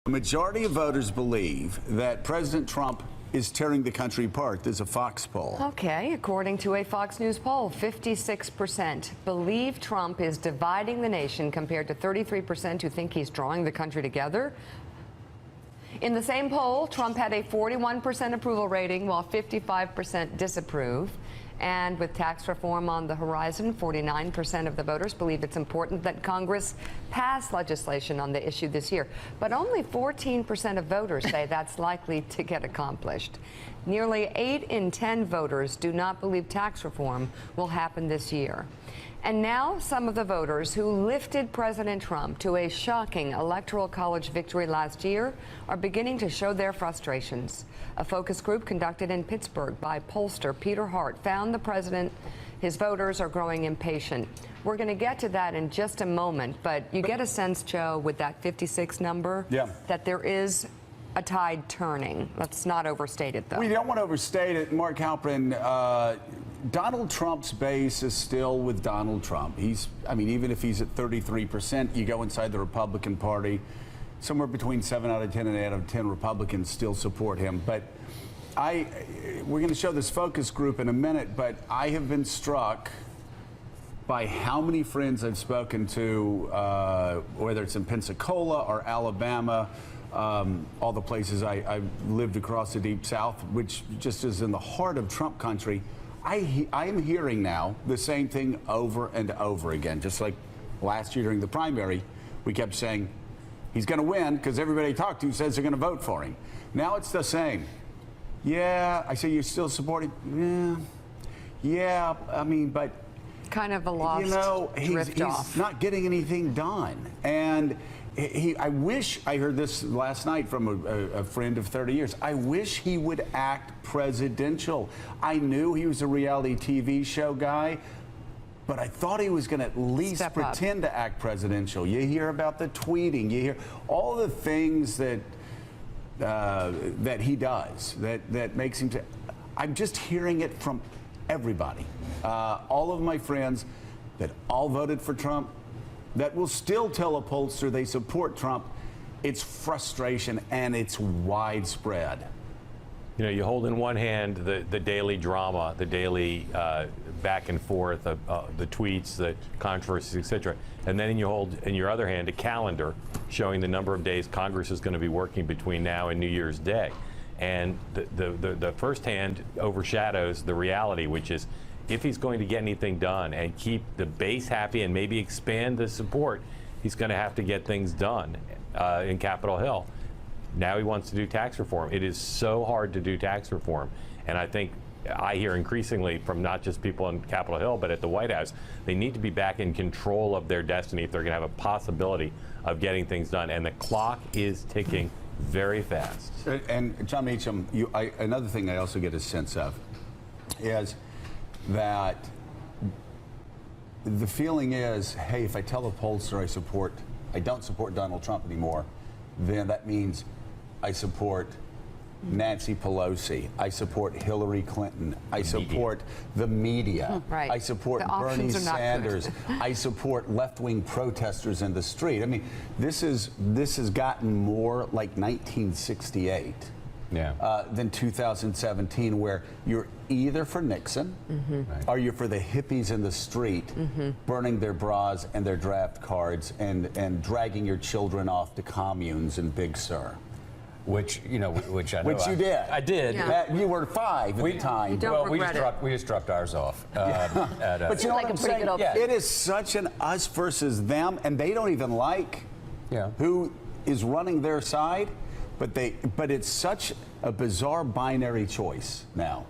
The majority of voters believe that President Trump is tearing the country apart. There's a Fox poll. Okay, according to a Fox News poll, 56% believe Trump is dividing the nation compared to 33% who think he's drawing the country together. In the same poll, Trump had a 41% approval rating while 55% disapprove. And with tax reform on the horizon, 49% of the voters believe it's important that Congress pass legislation on the issue this year. But only 14% of voters say that's likely to get accomplished. Nearly 8 in 10 voters do not believe tax reform will happen this year. And now some of the voters who lifted President Trump to a shocking Electoral College victory last year are beginning to show their frustrations. A focus group conducted in Pittsburgh by pollster Peter Hart found the president, his voters are growing impatient. We're going to get to that in just a moment, but you get a sense, Joe, with that 56 number, that there is a tide turning. Let's not overstate it, though. We don't want to overstate it. Mark Halperin, Donald Trump's base is still with Donald Trump. Even if he's at 33%, you go inside the Republican Party, somewhere between 7 out of 10 and 8 out of 10 Republicans still support him. But we're going to show this focus group in a minute, but I have been struck by how many friends I've spoken to, whether it's in Pensacola or Alabama, all the places I've lived across the Deep South, which just is in the heart of Trump country. I am hearing now the same thing over and over again. Just like last year during the primary, we kept saying he's going to win because everybody I talked to says they're going to vote for him. Now it's the same. Yeah, I say you're still supporting. Yeah. But kind of a lost drift off. He's not getting anything done, and I wish I heard this last night from a friend of 30 years. I wish he would act presidential. I knew he was a reality TV show guy, but I thought he was going to at least pretend to act presidential. You hear about the tweeting, you hear all the things that he does that makes him. I'm just hearing it from everybody. All of my friends that all voted for Trump, that will still tell a pollster they support Trump. It's frustration, and it's widespread. You know, you hold in one hand the daily drama, the daily back and forth of the tweets, the controversies, etc., and then you hold in your other hand a calendar showing the number of days Congress is going to be working between now and New Year's Day. And the first hand overshadows the reality, which is if he's going to get anything done and keep the base happy and maybe expand the support, he's going to have to get things done in Capitol Hill. Now he wants to do tax reform. It is so hard to do tax reform. And I think I hear increasingly from not just people on Capitol Hill, but at the White House, they need to be back in control of their destiny if they're going to have a possibility of getting things done. And the clock is ticking very fast. And John Meacham, another thing I also get a sense of is that the feeling is, hey, if I tell a pollster I don't support Donald Trump anymore, then that means I support Nancy Pelosi, I support Hillary Clinton, I support the media, I support Bernie Sanders, I support left-wing protesters in the street. I mean, this has gotten more like 1968 than 2017, where you're either for Nixon or you're for the hippies in the street burning their bras and their draft cards and dragging your children off to communes in Big Sur. Which I know. Which you did. I did. Yeah. You were 5 at the time. We just dropped ours off. But you know what I'm saying? It is such an us versus them, and they don't even like who is running their side. But it's such a bizarre binary choice now.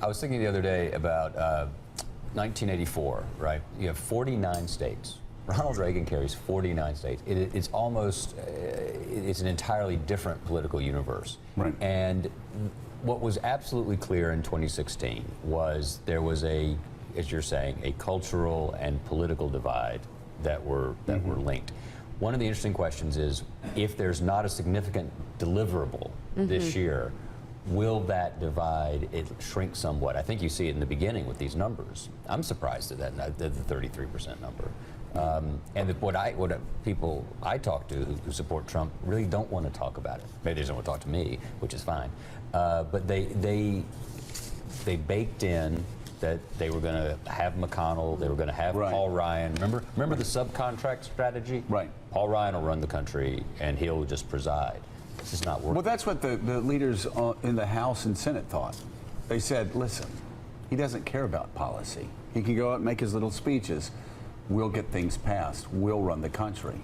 I was thinking the other day about 1984, right? You have 49 states. Ronald Reagan carries 49 states. It's almost, it's an entirely different political universe. Right. And what was absolutely clear in 2016 was there was as you're saying, a cultural and political divide that were linked. One of the interesting questions is, if there's not a significant deliverable this year, will that divide shrink somewhat? I think you see it in the beginning with these numbers. I'm surprised at the 33% number. What people I talk to who support Trump really don't want to talk about it. Maybe they don't want to talk to me, which is fine. But they baked in that they were going to have McConnell, they were going to have Right. Paul Ryan. Remember the subcontract strategy? Right. Paul Ryan will run the country, and he'll just preside. This is not working. Well, that's what the leaders in the House and Senate thought. They said, listen, he doesn't care about policy. He can go out and make his little speeches. We'll get things passed. We'll run the country.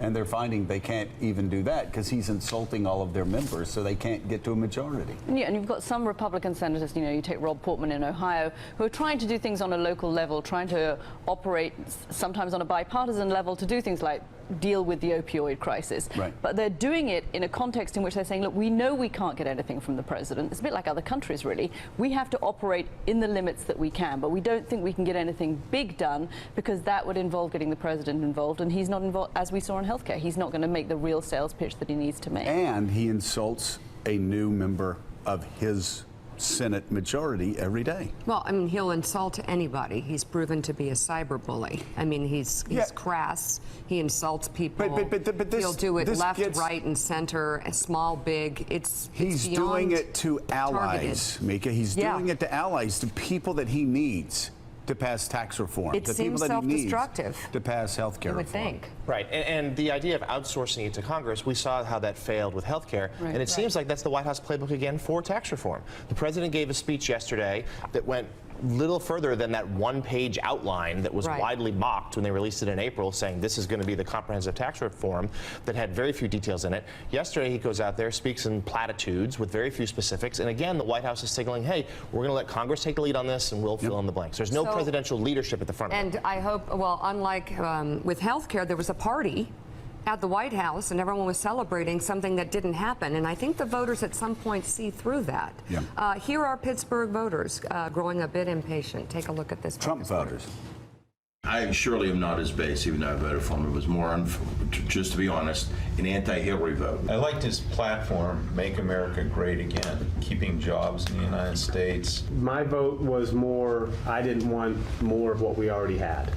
And they're finding they can't even do that because he's insulting all of their members, so they can't get to a majority. Yeah, and you've got some Republican senators, you take Rob Portman in Ohio, who are trying to do things on a local level, trying to operate sometimes on a bipartisan level to do things like deal with the opioid crisis. Right. But they're doing it in a context in which they're saying, look, we know we can't get anything from the president. It's a bit like other countries, really. We have to operate in the limits that we can, but we don't think we can get anything big done because that would involve getting the president involved, and he's not involved, as we saw in healthcare. He's not going to make the real sales pitch that he needs to make. And he insults a new member of his Senate majority every day. Well, I mean, he'll insult anybody. He's proven to be a cyberbully. I mean, he's crass. He insults people. But this, he'll do it this left, gets, right, and center, small, big. He's doing it to allies, targeted. Mika. He's doing it to allies, to people that he needs to pass tax reform. It to seems people that he needs self-destructive. to pass health care I would reform. think. Right, and the idea of outsourcing it to Congress, we saw how that failed with health care, and it seems like that's the White House playbook again for tax reform. The president gave a speech yesterday that went little further than that one-page outline that was widely mocked when they released it in April, saying this is going to be the comprehensive tax reform that had very few details in it. Yesterday he goes out there, speaks in platitudes with very few specifics, and again the White House is signaling, hey, we're going to let Congress take the lead on this and we'll fill in the blanks. There's no presidential leadership at the front of it. And I hope, well, unlike with health care, there was a party at the White House and everyone was celebrating something that didn't happen. And I think the voters at some point see through that. Yeah. Here are Pittsburgh voters growing a bit impatient. Take a look at this. Trump voters. I surely am not his base, even though I voted for him. It was more, just to be honest, an anti-Hillary vote. I liked his platform, Make America Great Again, keeping jobs in the United States. My vote was more, I didn't want more of what we already had.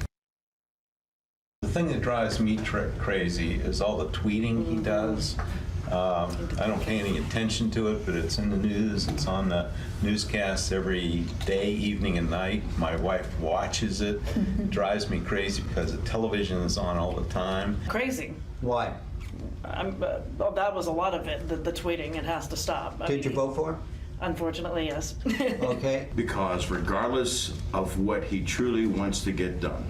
The thing that drives me crazy is all the tweeting he does. I don't pay any attention to it, but it's in the news. It's on the newscasts every day, evening, and night. My wife watches it. It drives me crazy because the television is on all the time. Crazy. Why? Well, that was a lot of it, the tweeting. It has to stop. Did you vote for him? Unfortunately, yes. Okay. Because regardless of what he truly wants to get done,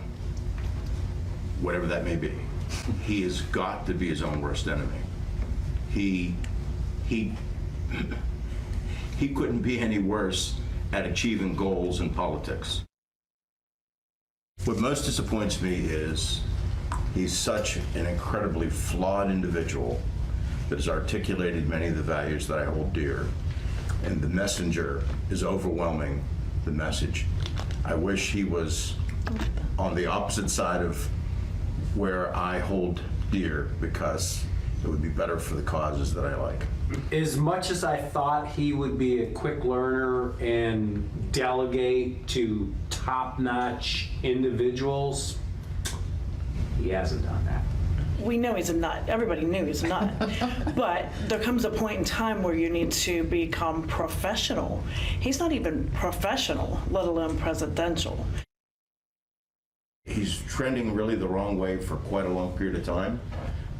whatever that may be, he has got to be his own worst enemy. He couldn't be any worse at achieving goals in politics. What most disappoints me is he's such an incredibly flawed individual that has articulated many of the values that I hold dear, and the messenger is overwhelming the message. I wish he was on the opposite side of where I hold dear, because it would be better for the causes that I like. As much as I thought he would be a quick learner and delegate to top-notch individuals, he hasn't done that. We know he's a nut. Everybody knew he's a nut. But there comes a point in time where you need to become professional. He's not even professional, let alone presidential. He's trending really the wrong way for quite a long period of time,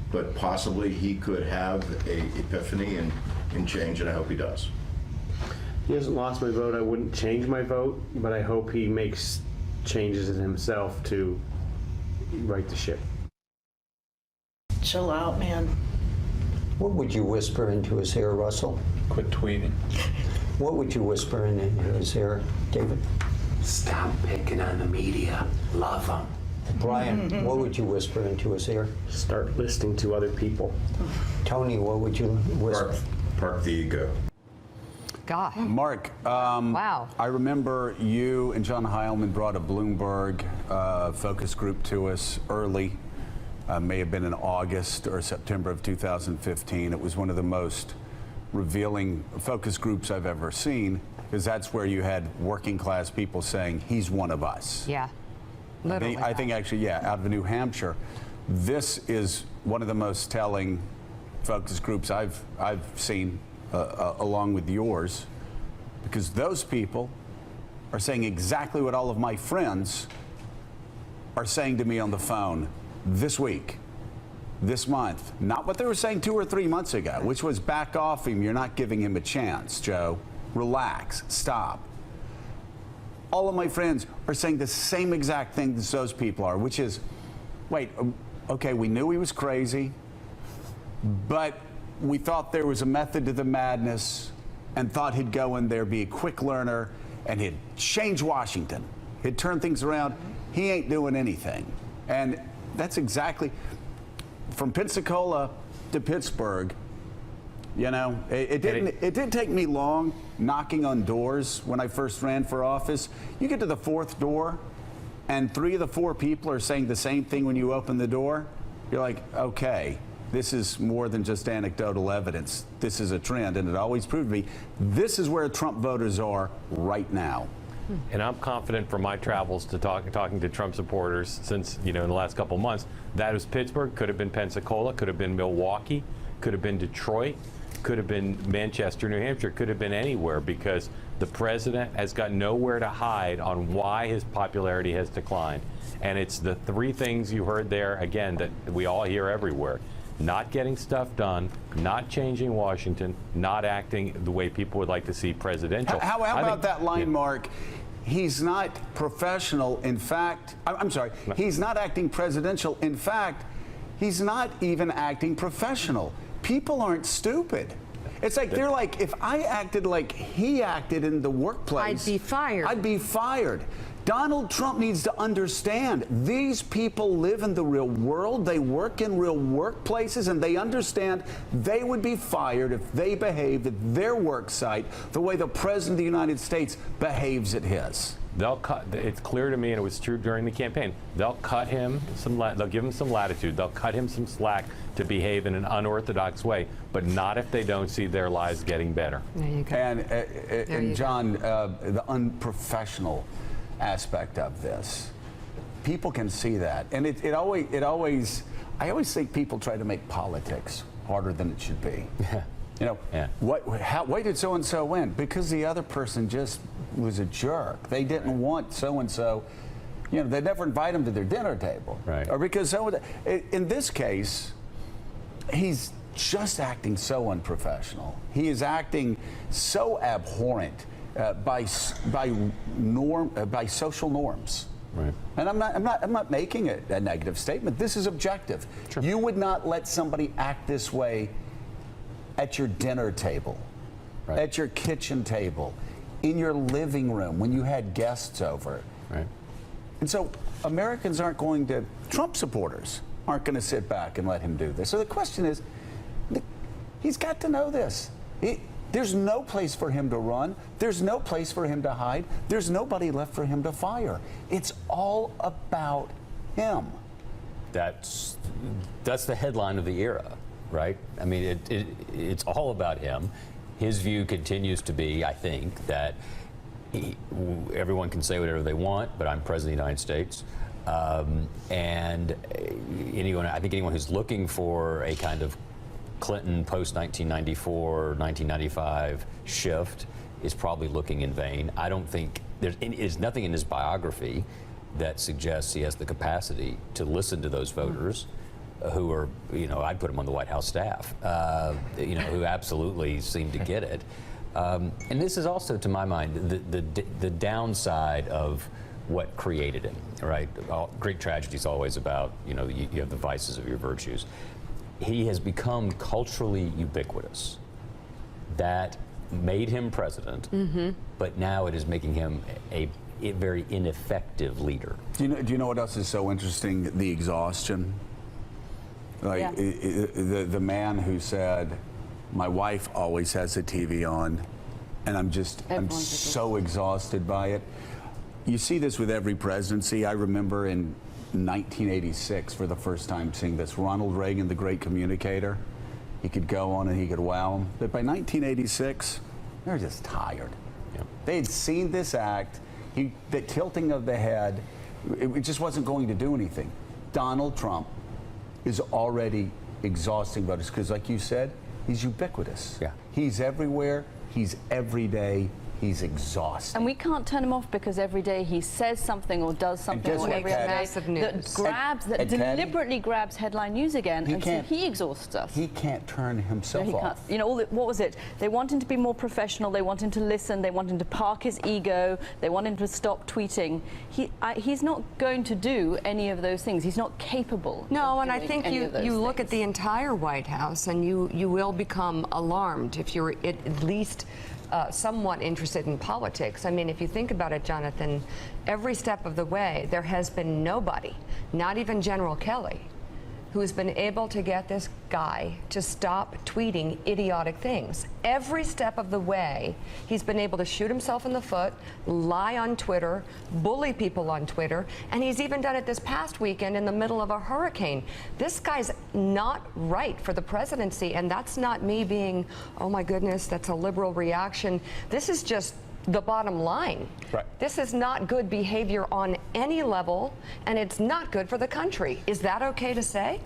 but possibly he could have a epiphany and change, and I hope he does. He hasn't lost my vote. I wouldn't change my vote, but I hope he makes changes in himself to right the ship. Chill out, man. What would you whisper into his ear, Russell? Quit tweeting. What would you whisper into his ear, David? Stop picking on the media. Love them. Brian, what would you whisper into his ear? Start listening to other people. Tony, what would you whisper? Park the ego. God. Mark, Wow. I remember you and John Heilman brought a Bloomberg focus group to us early. May have been in August or September of 2015. It was one of the most revealing focus groups I've ever seen, because that's where you had working class people saying, he's one of us. Yeah. Literally I think actually, yeah, out of New Hampshire. This is one of the most telling focus groups I've seen, along with yours, because those people are saying exactly what all of my friends are saying to me on the phone this week, this month. Not what they were saying 2 or 3 months ago, which was back off him. You're not giving him a chance, Joe. Relax, stop. All of my friends are saying the same exact thing as those people are, which is, wait, okay, we knew he was crazy, but we thought there was a method to the madness and thought he'd go in there, be a quick learner, and he'd change Washington. He'd turn things around. He ain't doing anything. And that's exactly, from Pensacola to Pittsburgh, you know, it didn't take me long knocking on doors when I first ran for office. You get to the 4th door, and 3 of the 4 people are saying the same thing when you open the door. You're like, okay, this is more than just anecdotal evidence. This is a trend, and it always proved to me this is where Trump voters are right now. And I'm confident from my travels to talking to Trump supporters since, in the last couple of months, that was Pittsburgh, could have been Pensacola, could have been Milwaukee, could have been Detroit, could have been Manchester, New Hampshire, could have been anywhere, because the president has got nowhere to hide on why his popularity has declined. And it's the 3 things you heard there, again, that we all hear everywhere. Not getting stuff done, not changing Washington, not acting the way people would like to see presidential. How about that line, Mark? He's not professional. In fact, I'm sorry, he's not acting presidential. In fact, he's not even acting professional. People aren't stupid. It's like, they're like, if I acted like he acted in the workplace, I'd be fired. I'd be fired. Donald Trump needs to understand these people live in the real world, they work in real workplaces, and they understand they would be fired if they behaved at their work site the way the President of the United States behaves at his. They'll cut. It's clear to me, and it was true during the campaign. They'll cut him some. They'll give him some latitude. They'll cut him some slack to behave in an unorthodox way, but not if they don't see their lives getting better. There you go. And John, the unprofessional aspect of this, people can see that, and I always think people try to make politics harder than it should be. Why did so and so win? Because the other person just was a jerk. They didn't want so and so. They never invite him to their dinner table, right? Or because in this case, he's just acting so unprofessional. He is acting so abhorrent by social norms. Right. And I'm not making a negative statement. This is objective. Sure. You would not let somebody act this way at your dinner table, right, at your kitchen table, in your living room when you had guests over. Right. And so Americans aren't going to, Trump supporters aren't going to sit back and let him do this. So the question is, he's got to know this. There's no place for him to run. There's no place for him to hide. There's nobody left for him to fire. It's all about him. That's the headline of the era, right? I mean, it's all about him. His view continues to be, I think, that everyone can say whatever they want, but I'm president of the United States. And I think anyone who's looking for a kind of Clinton post-1994, 1995 shift is probably looking in vain. I don't think there's nothing in his biography that suggests he has the capacity to listen to those voters who are, I'd put him on the White House staff, who absolutely seem to get it. And this is also, to my mind, the downside of what created him, right? Great tragedy is always about, you have the vices of your virtues. He has become culturally ubiquitous. That made him president, but now it is making him a very ineffective leader. Do you know what else is so interesting? The exhaustion. Like the man who said, "My wife always has the TV on, and I'm so exhausted by it." You see this with every presidency. I remember in 1986 for the first time seeing this. Ronald Reagan, the great communicator, he could go on and he could wow them. But by 1986, they're just tired. Yep. They had seen this act, the tilting of the head, It just wasn't going to do anything. Donald Trump is already exhausting voters because, like you said, he's ubiquitous. Yeah. He's everywhere. He's every day. He's exhausting. And we can't turn him off because every day he says something or does something guess or what, every Patty? day Massive news. that deliberately grabs headline news again, and so can't- he exhausts us. He can't turn himself No, he off. can't. You know, what was it? They want him to be more professional. They want him to listen. They want him to park his ego. They want him to stop tweeting. He's not going to do any of those things. He's not capable. No, of and I doing think any you of those look at things. the entire White House and you will become alarmed if you're at least somewhat interested in politics. I mean, if you think about it, Jonathan, every step of the way, there has been nobody, not even General Kelly, who's been able to get this guy to stop tweeting idiotic things. Every step of the way, he's been able to shoot himself in the foot, lie on Twitter, bully people on Twitter, and he's even done it this past weekend in the middle of a hurricane. This guy's not right for the presidency, and that's not me being, oh my goodness, that's a liberal reaction. This is just the bottom line. Right. This is not good behavior on any level, and it's not good for the country. Is that okay to say?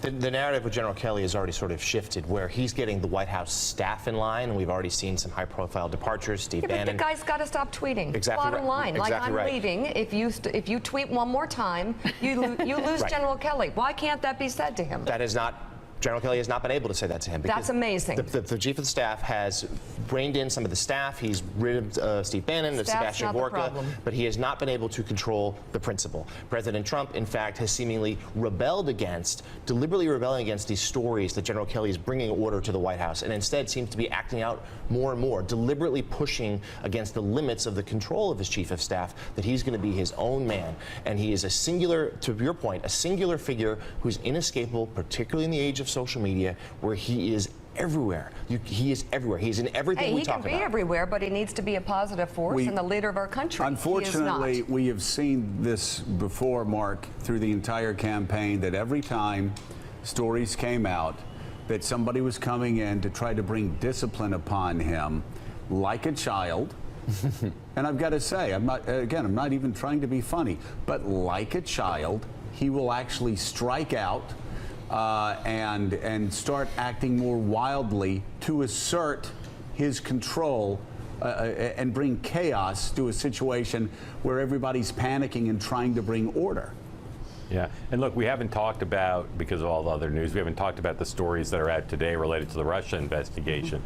The narrative with General Kelly has already sort of shifted, where he's getting the White House staff in line, and we've already seen some high-profile departures. Steve Yeah, but Bannon. the guy's got to stop tweeting. Exactly Bottom right. line, like Exactly I'm right. leaving. If you tweet one more time, you lose Right. General Kelly. Why can't that be said to him? That is not. General Kelly has not been able to say that to him. because That's amazing. The chief of the staff has reined in some of the staff. He's rid of Steve Bannon, of Staff's Sebastian not the Gorka, problem. but he has not been able to control the principal. President Trump, in fact, has seemingly deliberately rebelling against these stories that General Kelly is bringing order to the White House, and instead seems to be acting out more and more, deliberately pushing against the limits of the control of his chief of staff, that he's going to be his own man. And he is a singular, to your point, a singular figure who's inescapable, particularly in the age of social media, where he is everywhere. He is everywhere. He's in everything Hey, we he talk can be about. everywhere, but he needs to be a positive force and the leader of our country. Unfortunately, he is not. we have seen this before, Mark, through the entire campaign, that every time stories came out that somebody was coming in to try to bring discipline upon him like a child, and I've got to say, I'm not even trying to be funny, but like a child, he will actually strike out and start acting more wildly to assert his control and bring chaos to a situation where everybody's panicking and trying to bring order. Yeah, and look, we haven't talked about, because of all the other news, we haven't talked about the stories that are out today related to the Russia investigation,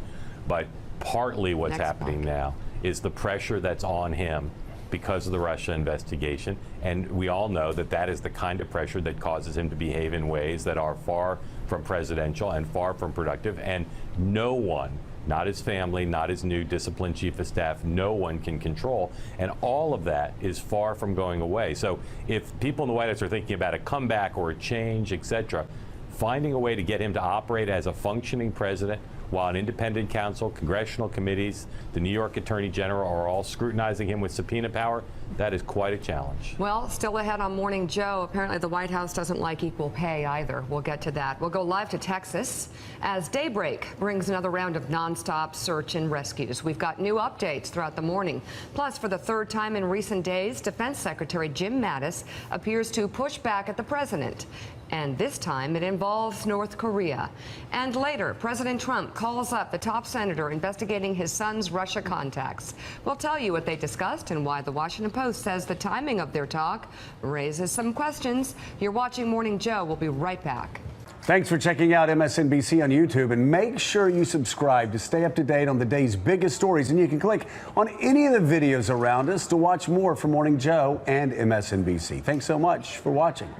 but partly what's happening now is the pressure that's on him because of the Russia investigation, and we all know that that is the kind of pressure that causes him to behave in ways that are far from presidential and far from productive, and no one, not his family, not his new disciplined chief of staff, no one can control, and all of that is far from going away. So if people in the White House are thinking about a comeback or a change, etc., finding a way to get him to operate as a functioning president while an independent counsel, congressional committees, the New York Attorney General are all scrutinizing him with subpoena power, that is quite a challenge. Well, still ahead on Morning Joe. Apparently the White House doesn't like equal pay either. We'll get to that. We'll go live to Texas as daybreak brings another round of nonstop search and rescues. We've got new updates throughout the morning. Plus, for the third time in recent days, Defense Secretary Jim Mattis appears to push back at the president. And this time it involves North Korea. And later, President Trump calls up the top senator investigating his son's Russia contacts. We'll tell you what they discussed and why the Washington Post says the timing of their talk raises some questions. You're watching Morning Joe. We'll be right back. Thanks for checking out MSNBC on YouTube, and make sure you subscribe to stay up to date on the day's biggest stories. And you can click on any of the videos around us to watch more from Morning Joe and MSNBC. Thanks so much for watching.